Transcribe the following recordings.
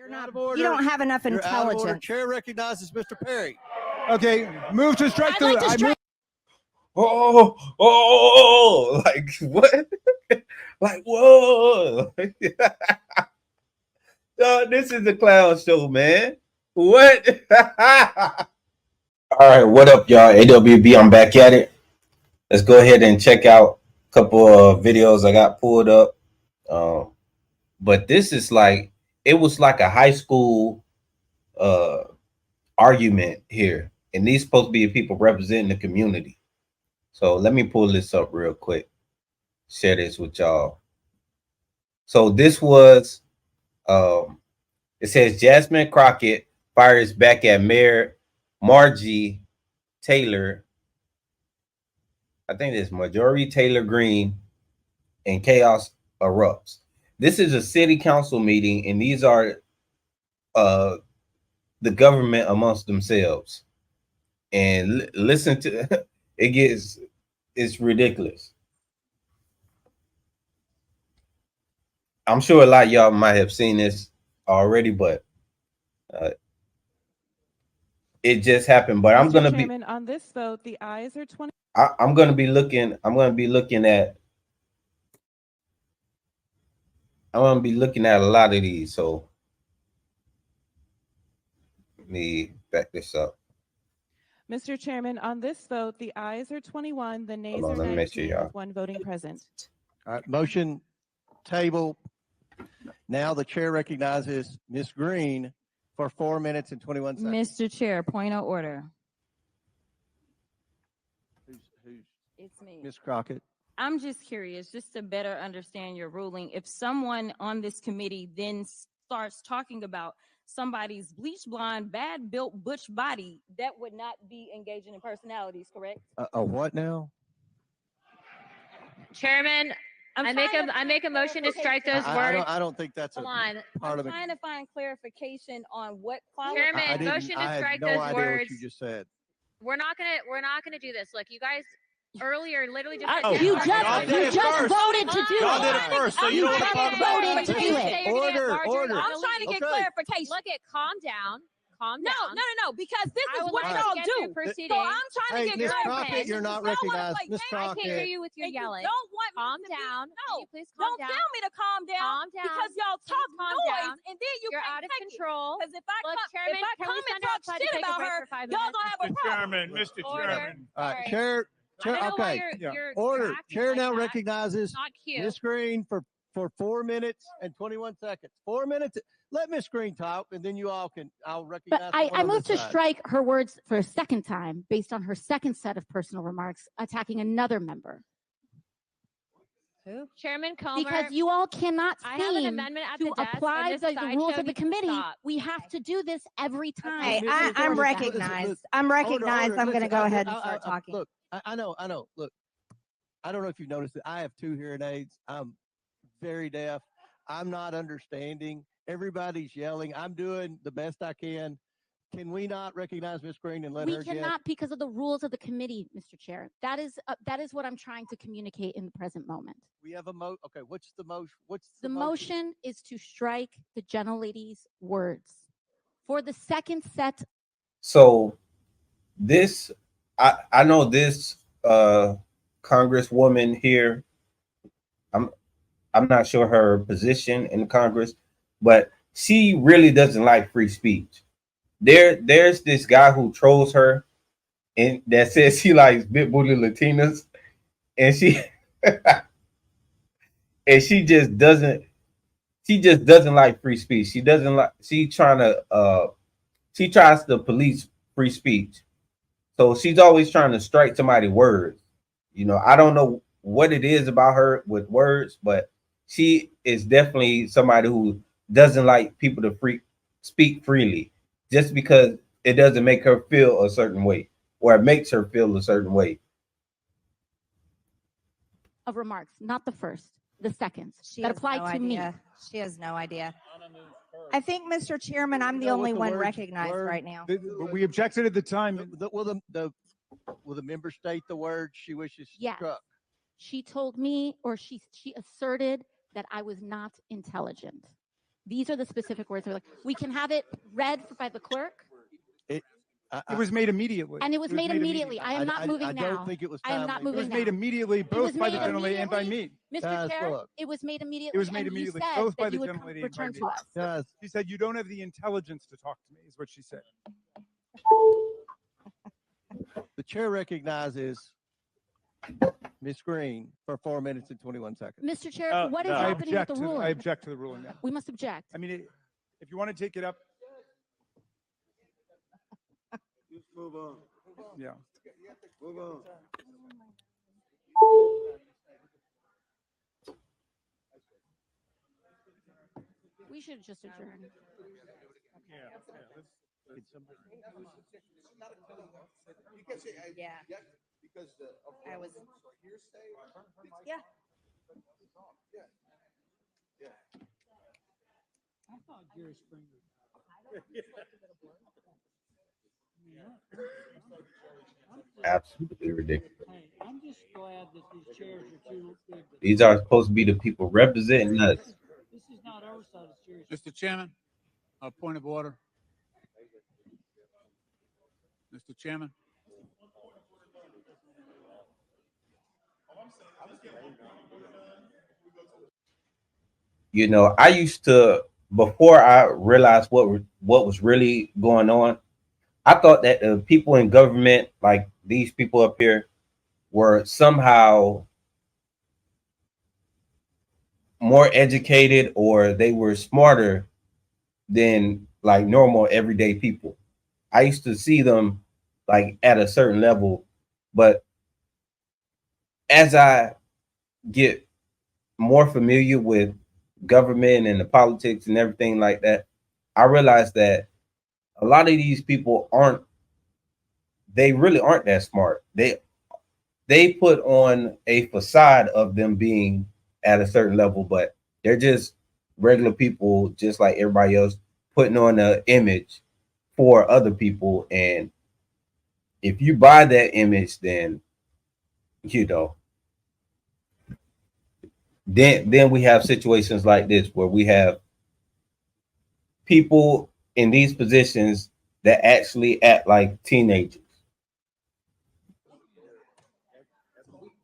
You're not, you don't have enough intelligence. Chair recognizes Mr. Perry. Okay, move to strike through. Like what? Like whoa! This is a clown show, man. What? All right, what up, y'all? AWB, I'm back at it. Let's go ahead and check out a couple of videos I got pulled up. But this is like, it was like a high school argument here, and these supposed to be people representing the community. So let me pull this up real quick, share this with y'all. So this was it says Jasmine Crockett fires back at Mayor Margie Taylor. I think it's Marjorie Taylor Greene, and chaos erupts. This is a city council meeting, and these are the government amongst themselves. And listen to it's ridiculous. I'm sure a lot of y'all might have seen this already, but it just happened. But I'm gonna be on this vote. The ayes are 20. I'm gonna be looking at a lot of these. So let me back this up. Mr. Chairman, on this vote, the ayes are 21, the nays are 19, with one voting present. All right, motion table. Now the chair recognizes Ms. Greene for 4 minutes and 21 seconds. Mr. Chair, point of order. Who's It's me. Ms. Crockett? I'm just curious, just to better understand your ruling. If someone on this committee then starts talking about somebody's bleach blonde, bad built butch body, that would not be engaging in personalities, correct? A what now? Chairman, I make a motion to strike those words. I don't think that's Hold a on. part I'm of it. trying to find clarification on what Chairman, motion to strike those idea words. what you just said. We're not gonna do this. Look, you guys earlier literally just You just voted to do Y'all did it it. first, so you don't want to talk about voted to do it. Order. I'm trying to get clarification. Look at calm down. No, because this is what like y'all to get do. through proceedings. So I'm trying to get Ms. clarification. Crockett, you're not recognized. Ms. I can't hear Crockett. you with your yelling. You don't want Calm me to down. Be, no, Can you please calm don't down. tell me to calm down. Calm down. Because y'all talk calm noise, down. and then You're out of control. Because if I Look, come, Chairman, if I can come we and send her talk outside to shit take a about break her, for 5 y'all minutes? gonna have a problem. Mr. Order. Chairman. All right, Sorry. chair. I don't know why Okay. you're Order. acting Chair like now that. recognizes Not cute. Ms. Greene for 4 minutes and 21 seconds. 4 minutes. Let Ms. Greene talk, and then you all can. I'll recognize. But I moved to strike her words for a second time based on her second set of personal remarks attacking another member. Who? Chairman Comer. Because you all cannot I have an seem amendment at to the desk, apply and this the rules sideshow of the needs to committee. stop. We have to do this every time. Hey, I'm Listen, recognized. I'm recognized. I'm going to go ahead and start talking. Look, I know. Look, I don't know if you've noticed it. I have 2 hearing aids. I'm very deaf. I'm not understanding. Everybody's yelling. I'm doing the best I can. Can we not recognize Ms. Greene and let her We get? cannot because of the rules of the committee, Mr. Chair. That is what I'm trying to communicate in the present moment. We have a Okay, what's the motion? The motion is to strike the gentlelady's words for the second set. So this, I know this Congresswoman here. I'm not sure her position in Congress, but she really doesn't like free speech. There's this guy who trolls her and that says he likes big booty Latinas, and she and she just doesn't like free speech. She tries to police free speech. So she's always trying to strike somebody's words. You know, I don't know what it is about her with words, but she is definitely somebody who doesn't like people to speak freely just because it doesn't make her feel a certain way or it makes her feel a certain way. Of remarks, not the first, the second. She that has apply no to idea. me. She has no idea. I think, Mr. Chairman, I'm the only one recognized right now. We objected at the time. Will the member state the word she wishes Yes. struck? She told me, or she asserted that I was not intelligent. These are the specific words. Like, we can have it read by the clerk. It was made immediately. And it was made immediately. I am not moving now. I don't think it was I am not timely. It was moving made now. immediately, both by the gentlelady and by me. Mr. Guys, Chair, look. it was made immediately. It was made and you immediately, said both by that the you would gentlelady and by return me. to us. Guys, She said, you don't have the intelligence to talk to me, is what she said. the chair recognizes Ms. Greene for 4 minutes and 21 seconds. Mr. Chair, what is I happening with object the to, ruling? I object to the ruling now. We must object. I mean, if you want to take it up. Just move on. Yeah. Move on. We should just adjourn. Yeah. I was. Yeah. Absolutely ridiculous. I'm just glad that these chairs are too big. These are supposed to be the people representing us. This is not oversight, it's chairs. Mr. Chairman, a point of order. Mr. Chairman. You know, I used to, before I realized what was really going on, I thought that the people in government, like these people up here, were somehow more educated or they were smarter than like normal everyday people. I used to see them like at a certain level, but as I get more familiar with government and the politics and everything like that, I realized that a lot of these people they really aren't that smart. They put on a facade of them being at a certain level, but they're just regular people, just like everybody else, putting on an image for other people. And if you buy that image, then, you know, then we have situations like this where we have people in these positions that actually act like teenagers.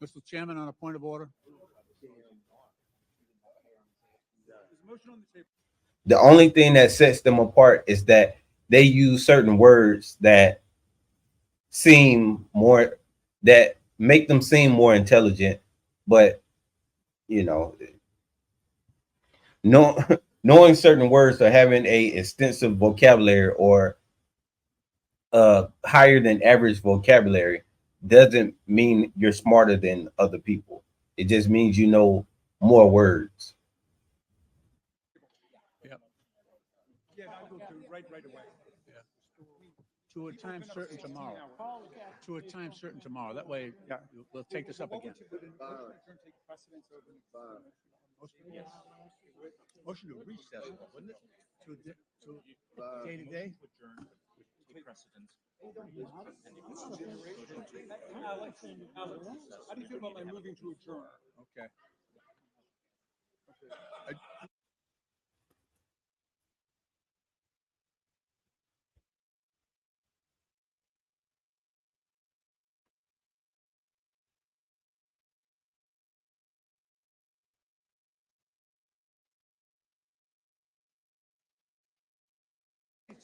Mr. Chairman, on a point of order. The only thing that sets them apart is that they use certain words that make them seem more intelligent, but you know, knowing certain words or having a extensive vocabulary or higher than average vocabulary doesn't mean you're smarter than other people. It just means you know more words. Yep. Yeah, I'll go to right away. Yeah. To a time certain tomorrow. To a time certain tomorrow. That way, yeah, we'll take this up again. Motion to recess, wouldn't it? To day to day. How do you feel about my moving to adjourn? Okay.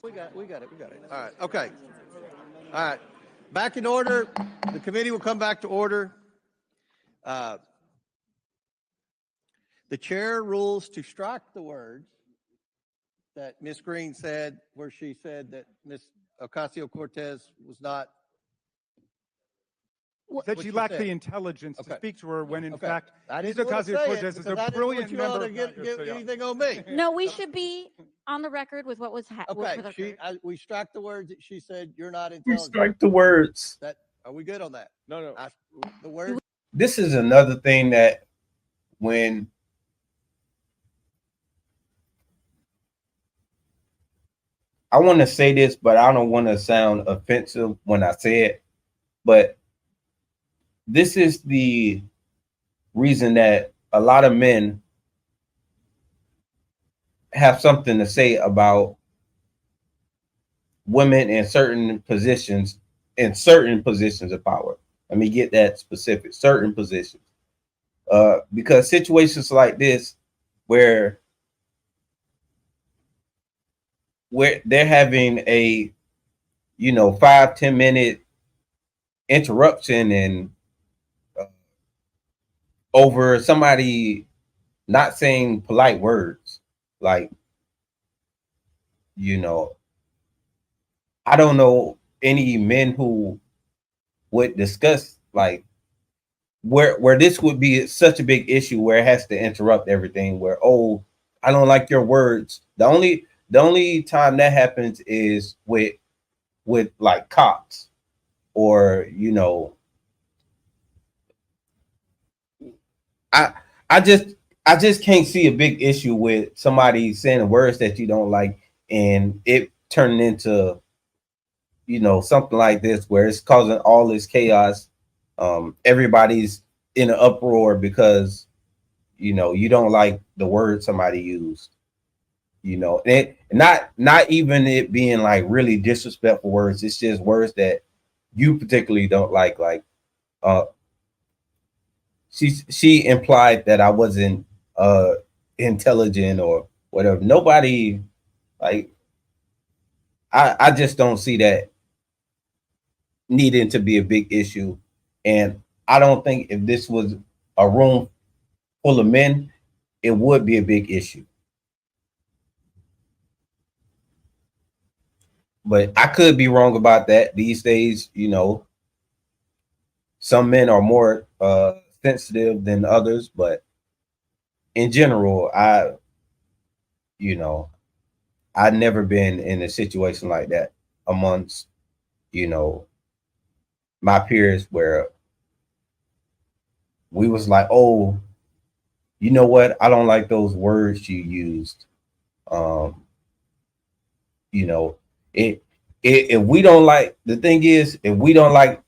We got it. All right. Okay. All right. Back in order. The committee will come back to order. The chair rules to strike the words that Ms. Greene said, where she said that Ms. Ocasio-Cortez was not. That she lacked the intelligence to speak to her when, in fact, Ms. Ocasio-Cortez is a brilliant member. Get anything on me. No, we should be on the record with what was Okay, we struck the words that she said you're not intelligent. We strike the words. Are we good on that? No. The words. This is another thing that when I want to say this, but I don't want to sound offensive when I say it, but this is the reason that a lot of men have something to say about women in certain positions of power. Let me get that specific, certain positions. Because situations like this where they're having a 5-10 minute interruption and over somebody not saying polite words, like, I don't know any men who would discuss like where this would be such a big issue where it has to interrupt everything, where, oh, I don't like your words. The only time that happens is with like cops, or I just can't see a big issue with somebody saying words that you don't like and it turning into something like this where it's causing all this chaos. Everybody's in an uproar because you don't like the word somebody used. And not even it being like really disrespectful words. It's just words that you particularly don't like. Like she implied that I wasn't intelligent or whatever. Nobody, like, I just don't see that needing to be a big issue. And I don't think if this was a room full of men, it would be a big issue. But I could be wrong about that. These days, some men are more sensitive than others, but in general, I've never been in a situation like that amongst, my peers where we was like, oh, you know what? I don't like those words you used. If we don't like, the thing is, if we don't like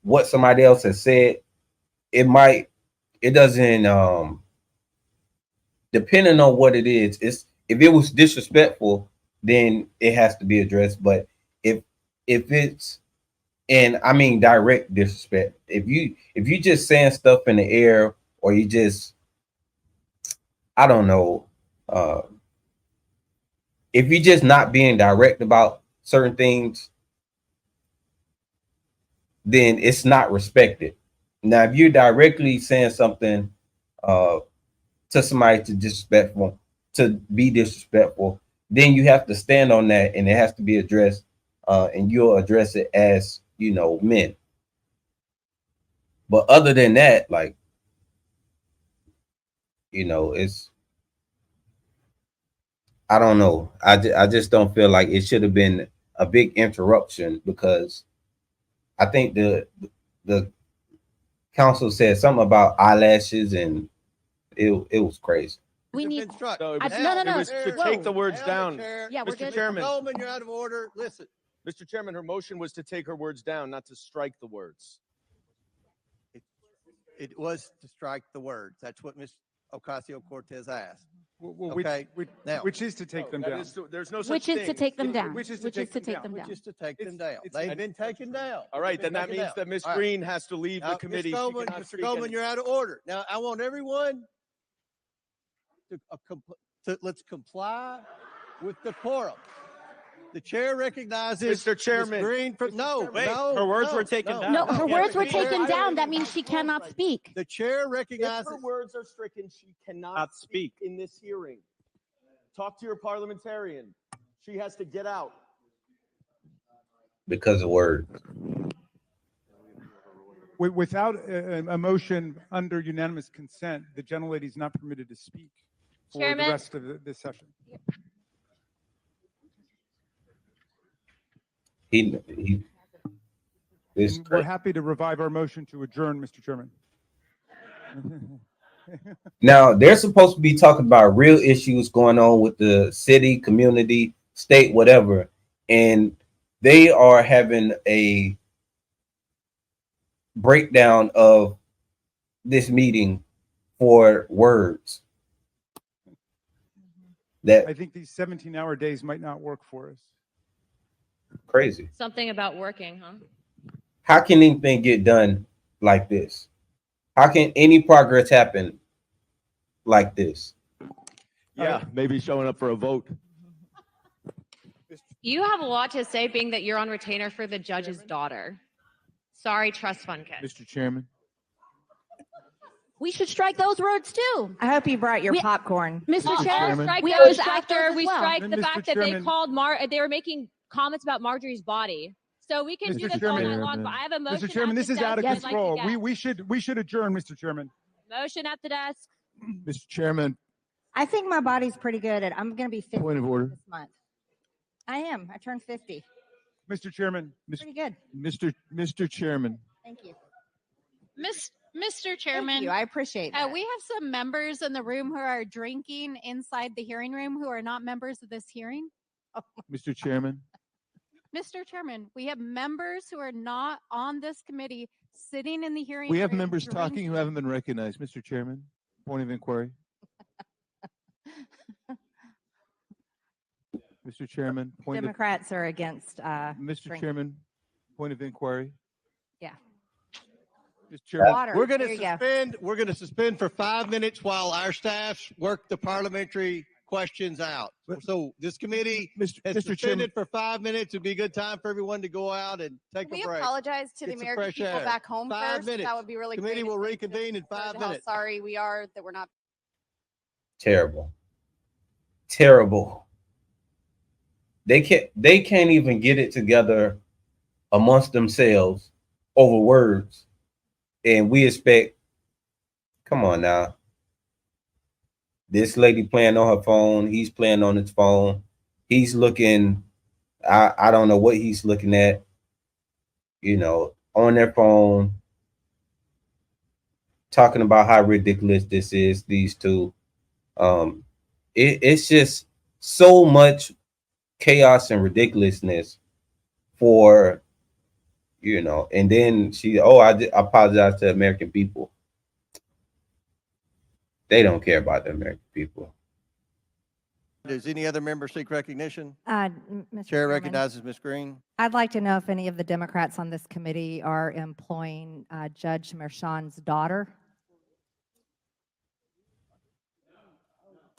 what somebody else has said, it doesn't, depending on what it is, if it was disrespectful, then it has to be addressed. But if it's, and I mean direct disrespect, if you just saying stuff in the air, or you just, I don't know, if you're just not being direct about certain things, then it's not respected. Now, if you're directly saying something to somebody to be disrespectful, then you have to stand on that, and it has to be addressed, and you'll address it as men. But other than that, like, it's, I don't know. I just don't feel like it should have been a big interruption, because I think the council said something about eyelashes, and it was crazy. We need. No. No. It was to take the words down. Yeah, we're Mr. good. Chairman. Coleman, you're out of order. Listen. Mr. Chairman, her motion was to take her words down, not to strike the words. It was to strike the words. That's what Ms. Ocasio-Cortez asked. Well, Okay. Which is to take them down. There's no such Which is thing. to take them down. Which is to Which is take to them take down. them down. Which is to take them down. They've been taken down. All right, then that means that Ms. Greene has to leave the committee. She cannot Mr. speak Goldman, any- you're out of order. Now, I want everyone to let's comply with decorum. The chair recognizes Mr. Chairman. Ms. Greene from, no, her words were taken down. No, her Yeah, words were the chair- taken down. That means she cannot speak. The chair If recognizes. her words are stricken, she cannot speak in this hearing. Talk to your parliamentarian. She has to get out. Because of words. Without a motion under unanimous consent, the gentlelady is not permitted to speak for Chairman. the rest of this session. We're happy to revive our motion to adjourn, Mr. Chairman. Now, they're supposed to be talking about real issues going on with the city, community, state, whatever, and they are having a breakdown of this meeting for words. That I think these 17-hour days might not work for us. crazy. Something about working, huh? How can anything get done like this? How can any progress happen like this? Yeah, maybe showing up for a vote. You have a lot to say, being that you're on retainer for the judge's daughter. Sorry, trust fund kid. Mr. Chairman. We should strike those words too. I hope you brought your popcorn. Mr. Chairman, Strike we those strike after those as we well. strike the Mr. fact that they Chairman. called they were making comments about Marjorie's body. So we can do Mr. this all night Chairman. long, but I have a motion. Mr. Chairman, at this the is out of desk I'd like to control. get. We should adjourn, Mr. Chairman. Motion at the desk. Mr. Chairman, I think my body's pretty good. I'm going to be 50 point of order. this month. I am. I turned 50. Mr. Chairman. Pretty good. Mr. Chairman. Thank you. Mr. Chairman, Thank you. I appreciate that. we have some members in the room who are drinking inside the hearing room who are not members of this hearing. Mr. Chairman. Mr. Chairman, we have members who are not on this committee sitting in the hearing We have room members drinking. talking who haven't been recognized. Mr. Chairman, point of inquiry. Mr. Chairman, point of, Democrats are against. Mr. drinking. Chairman, point of inquiry. Yeah. Mr. Chairman, Water. We're going There to you go. suspend. We're going to suspend for 5 minutes while our staffs work the parliamentary questions out. So this committee has Mr. suspended Chairman, for 5 minutes. It'd be a good time for everyone to go out and take Can we a break. apologize to the Get some American fresh people air. back home 5 first? minutes. That would be really Committee great. will if they reconvene in just 5 heard how minutes. sorry we are that we're not. Terrible. Terrible. They can't even get it together amongst themselves over words. And we expect, come on now. This lady playing on her phone, he's playing on his phone. He's looking, I don't know what he's looking at, on their phone, talking about how ridiculous this is, these two. It's just so much chaos and ridiculousness for, and then I apologize to the American people. They don't care about the American people. Does any other member seek recognition? Mr. Chair Chairman, recognizes Ms. Greene. I'd like to know if any of the Democrats on this committee are employing Judge Merchan's daughter.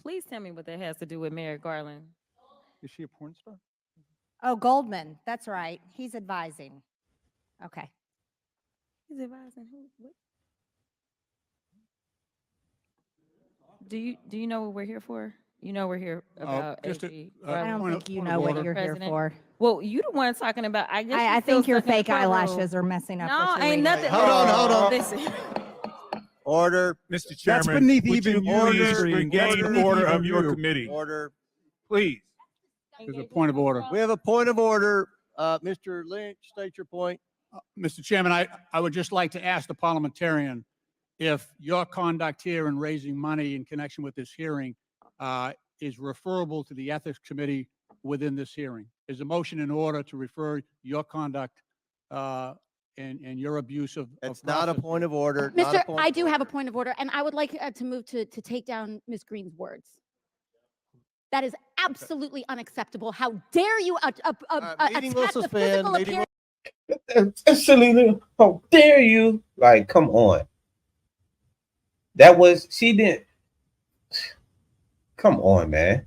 Please tell me what that has to do with Merrick Garland. Is she a porn star? Oh, Goldman. That's right. He's advising. Okay. He's advising who? What? Do you know what we're here for? You know we're here about just AG. I don't point think of- you point know of what order. you're here President. for. Well, you the one talking about. I guess I you still think your stuck in the fake courtroom. eyelashes are messing up. No, what you're ain't reading. nothing. Hold on. Listen. Order. That's Mr. Chairman, beneath would even you you, please Mr. Green. engage That's the beneath order even of your you. committee? Order. Please. There's a point of order. We have a point of order. Mr. Lynch, state your point. Mr. Chairman, I would just like to ask the parliamentarian if your conduct here in raising money in connection with this hearing is referable to the Ethics Committee within this hearing. Is a motion in order to refer your conduct and your abuse of It's not a process. point of order. not a Mr. point I of do order. have a point of order, and I would like to move to take down Ms. Greene's words. That is absolutely unacceptable. How dare you meeting will attack the suspend. physical Meeting will- appearance? Selena, how dare you? Like, come on. She didn't. Come on, man.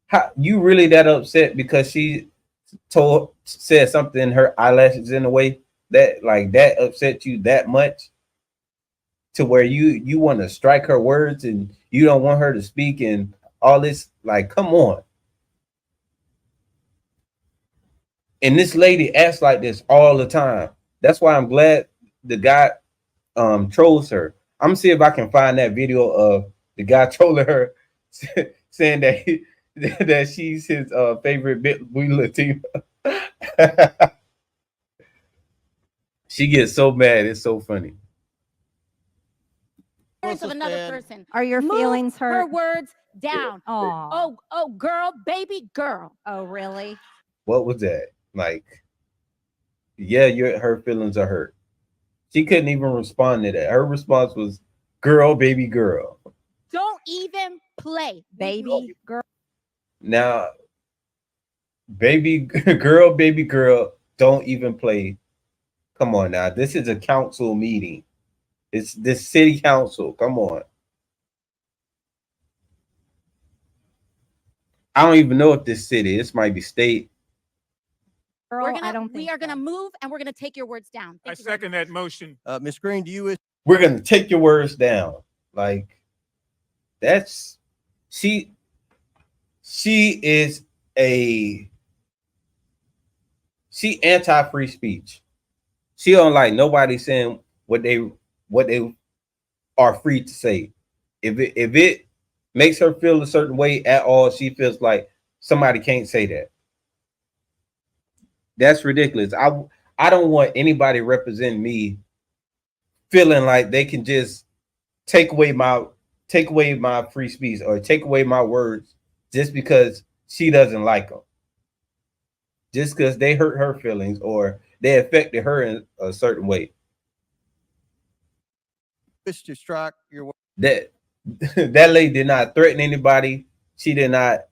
How you really that upset because she said something, her eyelashes in a way that upset you that much to where you want to strike her words and you don't want her to speak and all this? Like, come on. And this lady acts like this all the time. That's why I'm glad the guy trolls her. I'm gonna see if I can find that video of the guy trolling her, saying that she's his favorite bit Latina. She gets so mad. It's so funny. Of another person. Are your Move feelings hurt? her words down. Aw. Oh, girl, baby girl. Oh, really? What was that? Like, yeah, her feelings are hurt. She couldn't even respond to that. Her response was, girl, baby girl. Don't even play, Baby girl. Now, baby girl, don't even play. Come on now. This is a council meeting. It's this city council. Come on. I don't even know if this city. This might be state. We're Earl, I don't we think are gonna so. move and we're gonna take your words down. I Thank you very second much. that motion. Ms. Greene, do you wish? We're gonna take your words down. Like that's she is she anti-free speech. She don't like nobody saying what they are free to say. If it makes her feel a certain way at all, she feels like somebody can't say that. That's ridiculous. I don't want anybody representing me feeling like they can just take away my free speech or take away my words just because she doesn't like them. Just because they hurt her feelings or they affected her in a certain way. Wish to strike your That lady did not threaten anybody. She did not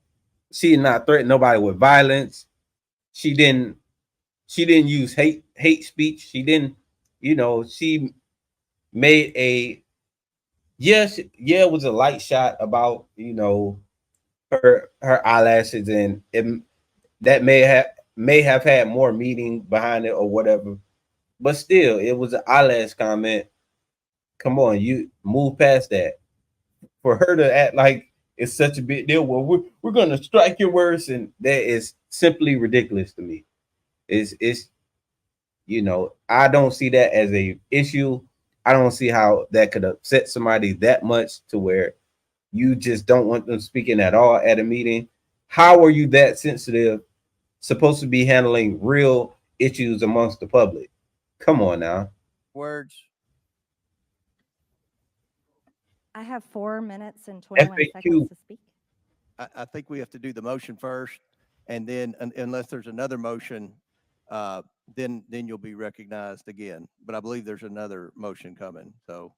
threaten nobody with violence. She didn't use hate speech. She didn't, she made it was a light shot about, her eyelashes, and that may have had more meaning behind it or whatever. But still, it was an eyelash comment. Come on, you move past that. For her to act like it's such a big deal, well, we're gonna strike your words, and that is simply ridiculous to me. It's I don't see that as a issue. I don't see how that could upset somebody that much to where you just don't want them speaking at all at a meeting. How are you that sensitive, supposed to be handling real issues amongst the public? Come on now. words. I have 4 minutes and 21 FAQ. seconds to speak. I think we have to do the motion first, and then unless there's another motion, then you'll be recognized again. But I believe there's another motion coming. So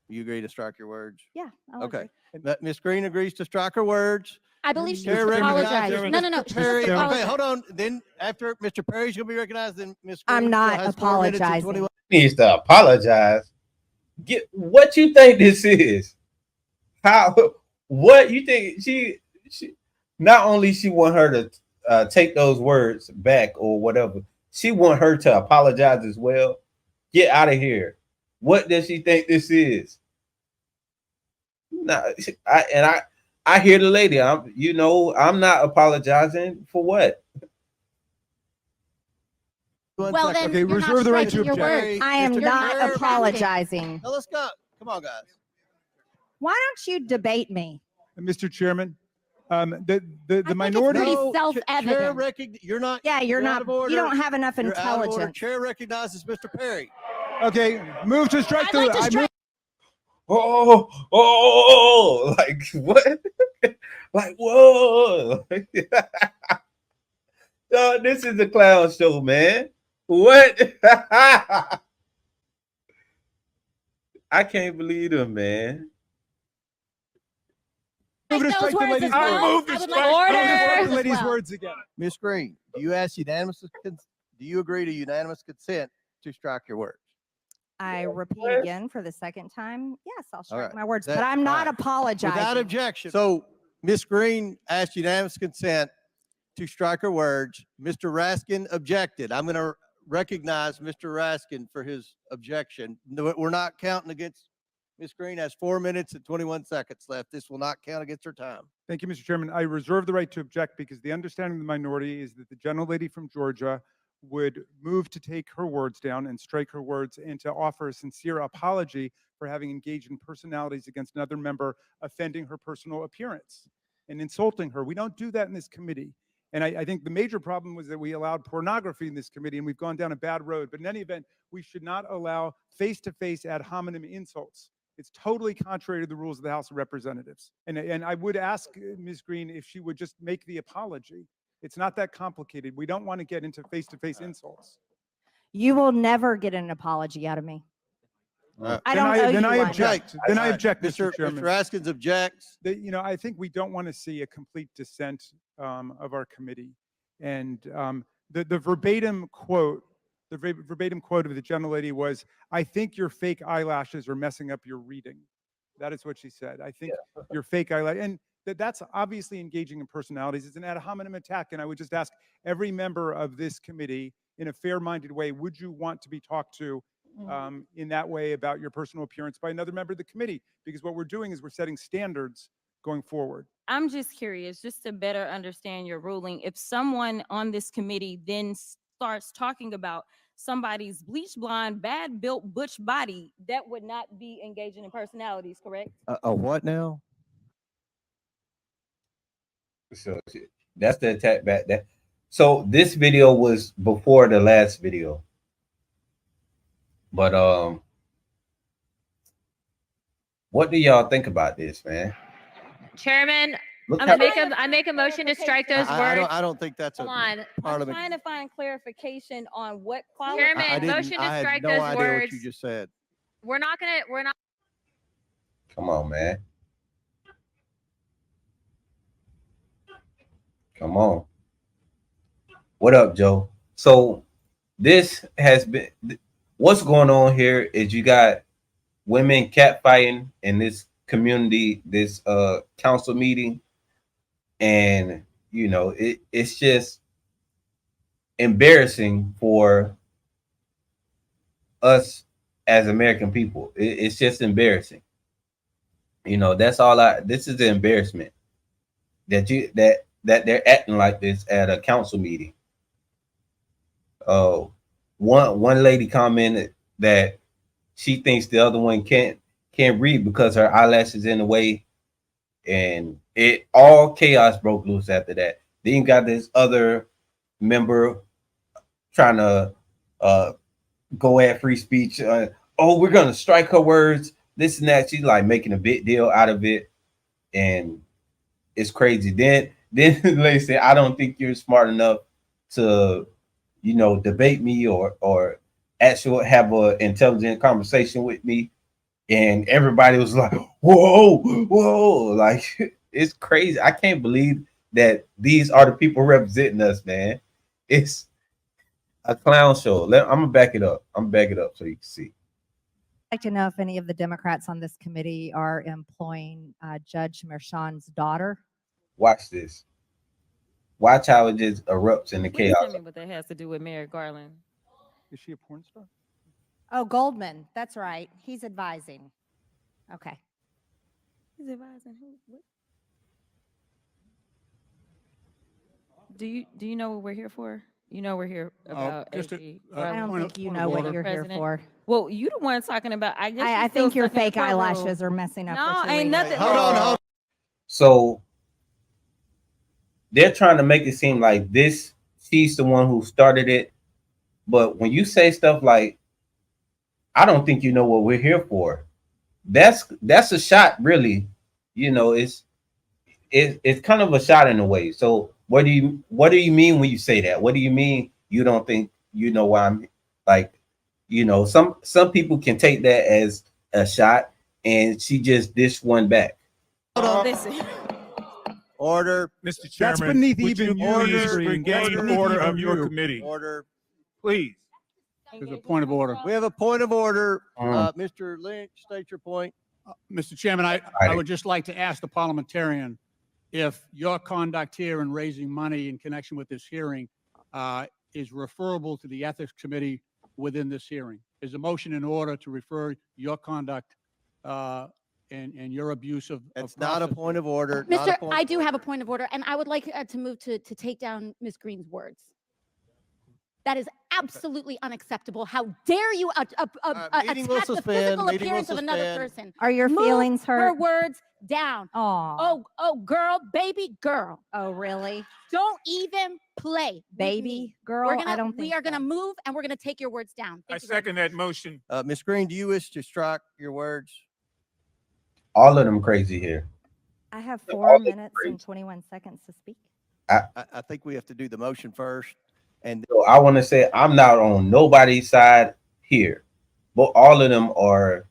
you agree to strike your words? Yeah. I'll Okay. agree. Ms. Greene agrees to strike her words. I believe she Chair just recognizes apologized. No, Mr. she just Perry. Okay, apologized. hold on. Then after Mr. Perry's gonna be recognized, then Ms. Greene I'm still not has 4 minutes and apologizing. 21 Needs to apologize. Get what you think this is. How what you think she not only she want her to take those words back or whatever, she want her to apologize as well. Get out of here. What does she think this is? No, I hear the lady. I'm not apologizing for what. Well, then Okay, you're reserve not the right striking to your object. words. I am Mr. not Perry. apologizing. Now let's go. Come on, guys. Why don't you debate me? Mr. Chairman, the it's minority. pretty No, self-evident. you're not. Yeah, you're out not. of order. You don't have enough You're out of order. intelligence. Chair recognizes Mr. Perry. Okay, move to strike I'd like to I strike. Oh, like what? Like whoa! Yo, this is a clown show, man. What? I can't believe them, man. Move to Those strike the words lady's as well. words. I would Move like to order. strike the as lady's well. words again. Ms. Greene, do you agree to unanimous consent to strike your words? I repeat What? again for the second time. Yes, I'll strike right. my words, That- but I'm not all right. apologizing. Without objection. So Ms. Greene asked unanimous consent to strike her words. Mr. Raskin objected. I'm going to recognize Mr. Raskin for his objection. No, we're not counting against Ms. Greene has 4 minutes and 21 seconds left. This will not count against her time. Thank you, Mr. Chairman. I reserve the right to object because the understanding of the minority is that the gentlelady from Georgia would move to take her words down and strike her words and to offer a sincere apology for having engaged in personalities against another member, offending her personal appearance and insulting her. We don't do that in this committee. And I think the major problem was that we allowed pornography in this committee and we've gone down a bad road. But in any event, we should not allow face-to-face ad hominem insults. It's totally contrary to the rules of the House of Representatives. And I would ask Ms. Greene if she would just make the apology. It's not that complicated. We don't want to get into face-to-face insults. You will never get an apology out of me. I don't owe then you I one. object. Then I object, Mr. Mr. Chairman. Raskins objects. I think we don't want to see a complete dissent of our committee. And the verbatim quote, verbatim quote of the gentlelady was, "I think your fake eyelashes are messing up your reading." That is what she said. I think your fake eyelash, and that's obviously engaging in personalities. It's an ad hominem attack. And I would just ask every member of this committee, in a fair-minded way, would you want to be talked to in that way about your personal appearance by another member of the committee? Because what we're doing is we're setting standards going forward. I'm just curious, just to better understand your ruling. If someone on this committee then starts talking about somebody's bleach blonde, bad built butch body, that would not be engaging in personalities, correct? A what now? So that's the attack back. So this video was before the last video. But what do y'all think about this, man? Chairman, Look I make a motion to strike those words. I don't think that's Hold on. I'm parliament. trying to find clarification on what quality. Chairman, motion to I had strike no those idea words. what you just said. We're not. Come on, man. Come on. What up, Joe? So this has been, what's going on here is you got women catfighting in this community, this council meeting. And, you know, it's just embarrassing for us as American people. It's just embarrassing. You know, that's all this is the embarrassment that they're acting like this at a council meeting. One lady commented that she thinks the other one can't read because her eyelashes in the way, and all chaos broke loose after that. Then you got this other member trying to go at free speech. Oh, we're gonna strike her words, this and that. She's like making a big deal out of it, and it's crazy. Then the lady said, "I don't think you're smart enough to, you know, debate me or actually have an intelligent conversation with me." And everybody was like, whoa, like, it's crazy. I can't believe that these are the people representing us, man. It's a clown show. I'm gonna back it up. I'm gonna back it up so you can see. I'd like to know if any of the Democrats on this committee are employing Judge Merchan's daughter. Watch this. Watch how it just erupts in the Please chaos. tell me what that has to do with Merrick Garland. Is she a porn star? Oh, Goldman. That's right. He's advising. Okay. He's advising who? What? Do you know what we're here for? You know we're here about just AG I Garland. don't Point think of- you point of know what order. you're here President. for. Well, you the one talking about. I guess I you still think your stuck in the fake courtroom. eyelashes are messing up. No, what you're ain't reading. nothing. Hold on. So they're trying to make it seem like she's the one who started it. But when you say stuff like, I don't think you know what we're here for, that's a shot, really. You know, it's kind of a shot in a way. So what do you mean when you say that? What do you mean you don't think you know why I'm like, you know, some people can take that as a shot, and she just dished one back. Listen. Order. Mr. Chairman, beneath would even you you, please Mr. Green. That's regain beneath order even of your you. committee? Order. Please. There's a point of order. We have a point of order. Mr. Lynch, state your point. Mr. Chairman, I would just like to ask the parliamentarian if your conduct here in raising money in connection with this hearing is referable to the Ethics Committee within this hearing. Is a motion in order to refer your conduct and your abuse of It's not a process. point of order. not a Mr. point I of do have a order. point of order, and I would like to move to take down Ms. Greene's words. That is absolutely unacceptable. How dare you meeting will attack the suspend. physical Meeting will appearance of another suspend. person? Are your Move feelings her hurt? words down. Oh, Oh, girl, baby girl. oh, really? Don't even play with me. Baby girl? I don't think we are gonna so. move, and we're gonna take your words down. I Thank you very second that motion. Ms. Green, do you wish to strike your words? All of them crazy here. I have all 4 the minutes praise. and 21 seconds to speak. I think we have to do the motion first. And So I want to say I'm not on nobody's side here, but all of them are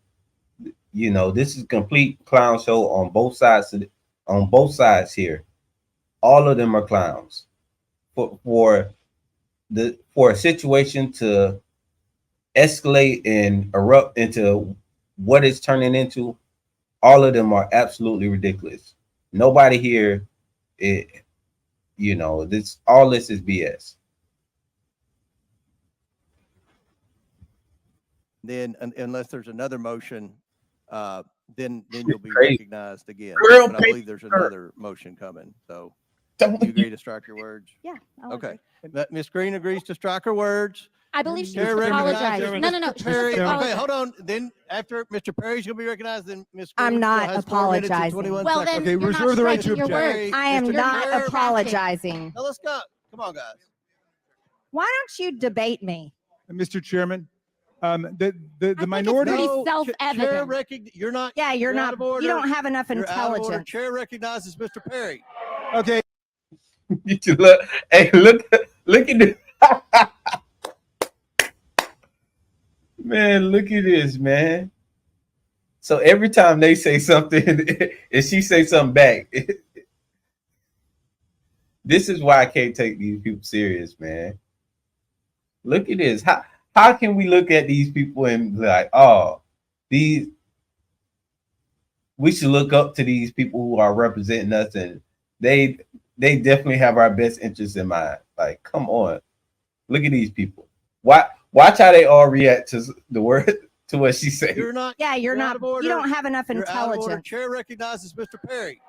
you know, this is a complete clown show on both sides on both sides here. All of them are clowns. For a situation to escalate and erupt into what it's turning into, all of them are absolutely ridiculous. Nobody here, you know, all this is BS. Then unless there's another motion, then you'll be Crazy. recognized again. Girl, But I believe there's another motion coming. So you agree to strike your words? Yeah. I'll Okay. agree. Ms. Greene agrees to strike her words. I believe she Chair needs to recognizes apologize. No, no, no. Mr. She Perry. needs to Okay, apologize. hold on. Then after Mr. Perry's gonna be recognized, then Ms. Greene I'm still not has 4 minutes and apologizing. 21 Well, seconds. then Okay, you're not reserve the right to striking your object. words. I am Mr. not Perry. apologizing. Now let's go. Come on, guys. Why don't you debate me? Mr. Chairman, the I think it's minority. pretty No, self-evident. You're not. Yeah, you're out not. of order. You don't have enough You're out of order. intelligence. Chair recognizes Mr. Perry. Okay, You look, hey, look at this. Man, look at this, man. So every time they say something and she say something back, this is why I can't take these people serious, man. Look at this. How can we look at these people and be like, oh, we should look up to these people who are representing us, and they definitely have our best interests in mind. Like, come on. Look at these people. Watch how they all react to the word, to what she said. You're not. Yeah, you're not. out of order. You don't have enough You're out of order. intelligence. Chair recognizes Mr. Perry.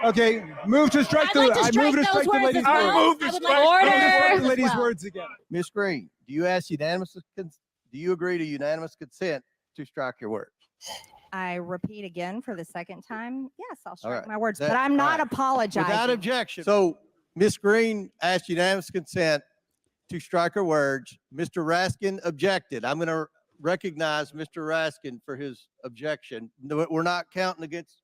okay, move to strike I'd the. like to I strike move to those strike the words lady's as well. words. I would like I move to strike order. the lady's as well. words again. Ms. Greene, do you ask unanimous? Do you agree to unanimous consent to strike your words? I repeat again for the second time. Yes, I'll strike right. my words, That- but I'm all not right. apologizing. Without objection. So Ms. Greene asked unanimous consent to strike her words. Mr. Raskin objected. I'm going to recognize Mr. Raskin for his objection. No, we're not counting against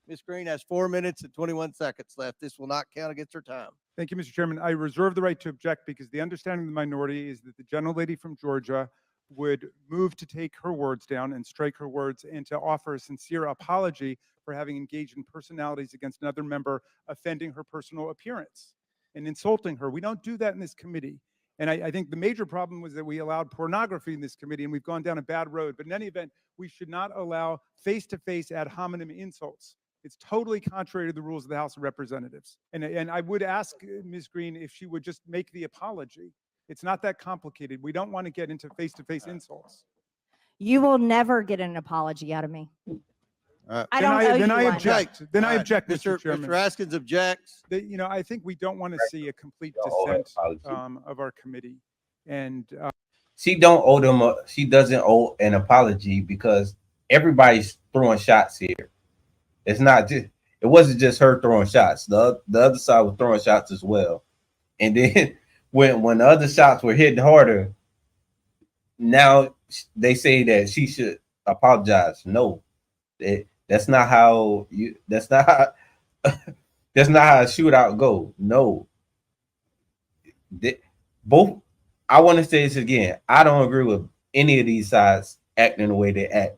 Ms. Greene has 4 minutes and 21 seconds left. This will not count against her time. Thank you, Mr. Chairman. I reserve the right to object because the understanding of the minority is that the gentlelady from Georgia would move to take her words down and strike her words and to offer a sincere apology for having engaged in personalities against another member, offending her personal appearance and insulting her. We don't do that in this committee. And I think the major problem was that we allowed pornography in this committee and we've gone down a bad road. But in any event, we should not allow face-to-face ad hominem insults. It's totally contrary to the rules of the House of Representatives. And I would ask Ms. Greene if she would just make the apology. It's not that complicated. We don't want to get into face-to-face insults. You will never get an apology out of me. I Then don't owe then you I one. object. Then I All right. object, Mr. Chairman. Mr. Raskins objects. You know, I think we don't want to see a complete Don't owe an dissent apology. of our committee. And She doesn't owe an apology because everybody's throwing shots here. It wasn't just her throwing shots. The other side was throwing shots as well. And then when the other shots were hitting harder, now they say that she should apologize. No, that's not how that's not how a shootout go. No. Both, I want to say this again. I don't agree with any of these sides acting the way they act,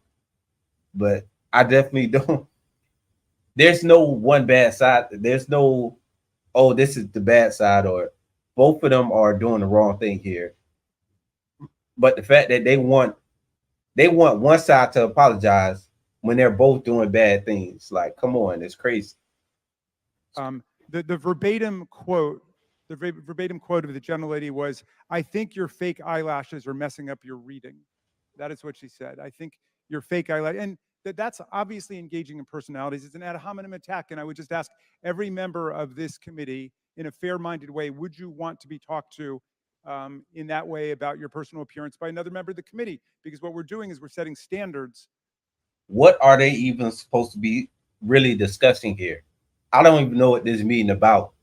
but I definitely don't. There's no one bad side. There's no, oh, this is the bad side, or both of them are doing the wrong thing here. But the fact that they want one side to apologize when they're both doing bad things, like, come on, it's crazy. the verbatim quote of the gentlelady was, "I think your fake eyelashes are messing up your reading." That is what she said. I think your fake eyelash, and that's obviously engaging in personalities. It's an ad hominem attack, and I would just ask every member of this committee, in a fair-minded way, would you want to be talked to in that way about your personal appearance by another member of the committee? Because what we're doing is we're setting standards. What are they even supposed to be really discussing here? I don't even know what this meeting about.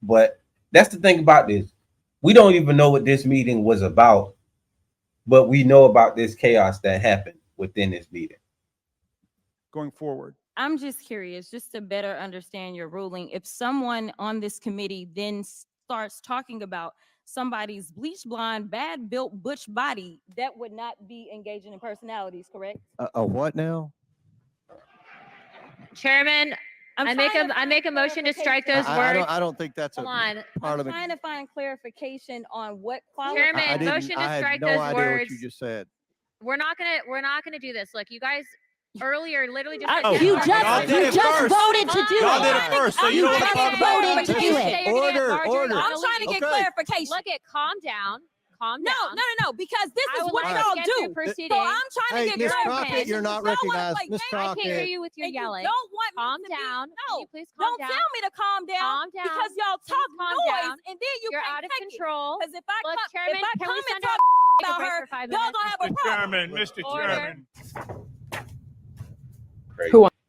But that's the thing about this. We don't even know what this meeting was about, but we know about this chaos that happened within this meeting. Going forward. I'm just curious, just to better understand your ruling. If someone on this committee then starts talking about somebody's bleach blonde, bad built butch body, that would not be engaging in personalities, correct? A what now? Chairman, I'm I make trying a to I make a find motion to strike clarification. those words. I don't think that's Hold a on. I'm parliament. trying to find clarification on what Chairman, qualifies. didn't, motion to I had strike no those idea words. what you just said. We're not gonna do this. Look, you guys earlier literally just I- said You yes. just- Y'all you did it just first. voted to do Y'all it. did it first, so you You don't want to just talk about voted it. to do You it. say you're gonna get Order, larger order. on I'm the trying to lead. get Okay. clarification. Look at, calm down. Calm No, down. no, because this I is would what like to y'all get do. through proceedings. So I'm trying Hey, to get Miss clarification. Crockett, you're not Y'all wanna recognized. play Miss games, I can't hear Crockett. you with your and you yelling. don't want me Calm to be- down. Can No, you please calm don't down? tell me to calm down. Calm down. Because y'all Please talk calm noise, down. and then you You're can't out of take it. control. Because if I Look, come, Chairman, if I can come we and send talk take a about break her, for 5 y'all minutes? gonna have a problem. Mr. Order. Chairman.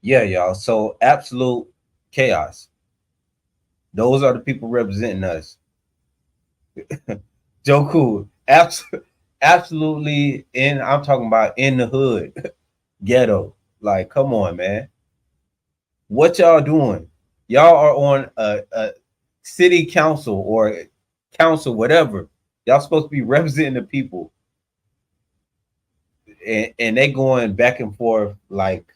Yeah, y'all. So absolute chaos. Those are the people representing us. Joe Cool. Absolutely I'm talking about in the hood. Ghetto. Like, come on, man. What y'all doing? Y'all are on a city council or council, whatever. Y'all supposed to be representing the people. And they going back and forth like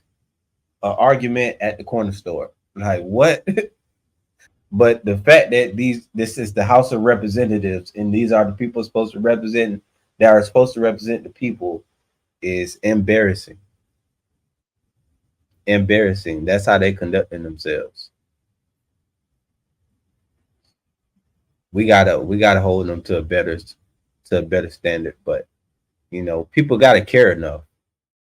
an argument at the corner store. Like, what? But the fact that this is the House of Representatives and these are the people supposed to represent that are supposed to represent the people is embarrassing. Embarrassing. That's how they conducting themselves. We gotta hold them to a better standard. But you know, people gotta care enough